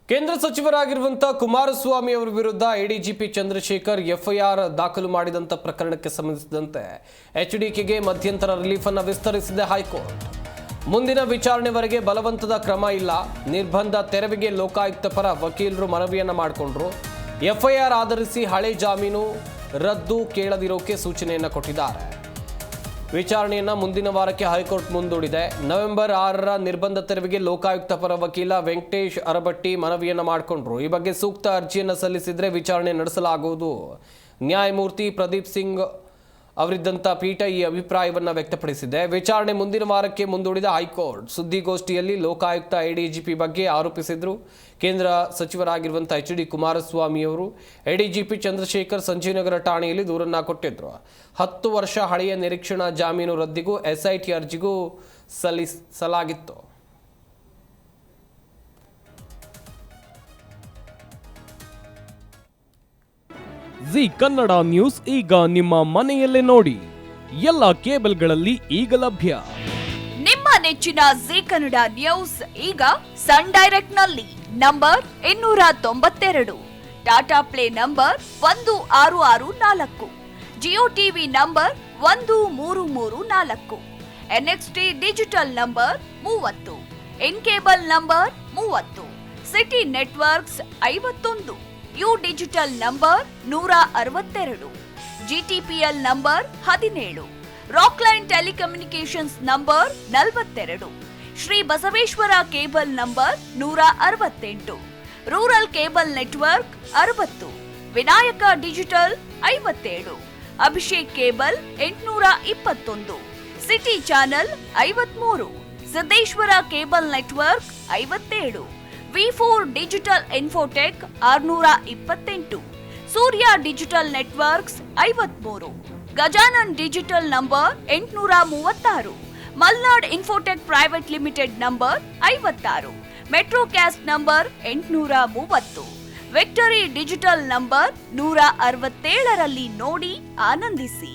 ಕೇಂದ್ರ ಸಚಿವರಾಗಿರುವಂತಹ ಕುಮಾರಸ್ವಾಮಿ ಅವರ ವಿರುದ್ಧ ಎಡಿಜಿಪಿ ಚಂದ್ರಶೇಖರ್ ಎಫ್ಐಆರ್ ದಾಖಲು ಮಾಡಿದಂತ ಪ್ರಕರಣಕ್ಕೆ ಸಂಬಂಧಿಸಿದಂತೆ ಎಚ್ಡಿಕೆಗೆ ಮಧ್ಯಂತರ ರಿಲೀಫ್ ಅನ್ನು ವಿಸ್ತರಿಸಿದೆ ಹೈಕೋರ್ಟ್. ಮುಂದಿನ ವಿಚಾರಣೆವರೆಗೆ ಬಲವಂತದ ಕ್ರಮ ಇಲ್ಲ. ನಿರ್ಬಂಧ ತೆರವಿಗೆ ಲೋಕಾಯುಕ್ತ ಪರ ವಕೀಲರು ಮನವಿಯನ್ನ ಮಾಡಿಕೊಂಡ್ರು. ಎಫ್ಐಆರ್ ಆಧರಿಸಿ ಹಳೆ ಜಾಮೀನು ರದ್ದು ಕೇಳದಿರೋಕೆ ಸೂಚನೆಯನ್ನ ಕೊಟ್ಟಿದ್ದಾರೆ. ವಿಚಾರಣೆಯನ್ನ ಮುಂದಿನ ವಾರಕ್ಕೆ ಹೈಕೋರ್ಟ್ ಮುಂದೂಡಿದೆ. ನವೆಂಬರ್ 6ರ ನಿರ್ಬಂಧ ತೆರವಿಗೆ ಲೋಕಾಯುಕ್ತ ಪರ ವಕೀಲ ವೆಂಕಟೇಶ್ ಅರಬಟ್ಟಿ ಮನವಿಯನ್ನ ಮಾಡಿಕೊಂಡ್ರು. ಈ ಬಗ್ಗೆ ಸೂಕ್ತ ಅರ್ಜಿಯನ್ನು ಸಲ್ಲಿಸಿದ್ರೆ ವಿಚಾರಣೆ ನಡೆಸಲಾಗುವುದು. ನ್ಯಾಯಮೂರ್ತಿ ಪ್ರದೀಪ್ ಸಿಂಗ್ ಅವರಿದ್ದಂಥ ಪೀಠ ಈ ಅಭಿಪ್ರಾಯವನ್ನು ವ್ಯಕ್ತಪಡಿಸಿದೆ. ವಿಚಾರಣೆ ಮುಂದಿನ ವಾರಕ್ಕೆ ಮುಂದೂಡಿದ ಹೈಕೋರ್ಟ್. ಸುದ್ದಿಗೋಷ್ಠಿಯಲ್ಲಿ ಲೋಕಾಯುಕ್ತ ಎಡಿಜಿಪಿ ಬಗ್ಗೆ ಆರೋಪಿಸಿದ್ರು. ಕೇಂದ್ರ ಸಚಿವರಾಗಿರುವಂಥ ಎಚ್.ಡಿ. ಕುಮಾರಸ್ವಾಮಿ ಅವರು ಎಡಿಜಿಪಿ ಚಂದ್ರಶೇಖರ್ ಸಂಜಯನಗರ ಠಾಣೆಯಲ್ಲಿ ದೂರನ್ನ ಕೊಟ್ಟಿದ್ರು. 10 ವರ್ಷ ಹಳೆಯ ನಿರೀಕ್ಷಣಾ ಜಾಮೀನು ರದ್ದಿಗೂ ಎಸ್ಐಟಿ ಅರ್ಜಿಗೂ ಸಲ್ಲಿಸಲಾಗಿತ್ತು. ಜಿ ಕನ್ನಡ ನ್ಯೂಸ್ ಈಗ ನಿಮ್ಮ ಮನೆಯಲ್ಲೇ ನೋಡಿ. ಎಲ್ಲ ಕೇಬಲ್ಗಳಲ್ಲಿ ಈಗ ಲಭ್ಯ. ನಿಮ್ಮ ನೆಚ್ಚಿನ ಜಿ ಕನ್ನಡ ನ್ಯೂಸ್ ಈಗ ಸನ್ ಡೈರೆಕ್ಟ್ ನಲ್ಲಿ number 292, Tata play number 1664, Jio TV number 1334, NXT digital number 30, in cable number 30, city networks 51, U digital number 162, GTPL number 17, Rockline telecommunications number 42, Shri Basaveshwara cable number 168, rural cable network 60, Vinayaka digital 57, Abhishek cable 821, city channel 53, Siddeshwara cable network 57, V4 digital Infotech 628, Surya digital networks 53, Gajanan digital number 836, Malnad infotech private limited number 56, metrocast number 830, victory digital number 167ರಲ್ಲಿ ನೋಡಿ ಆನಂದಿಸಿ.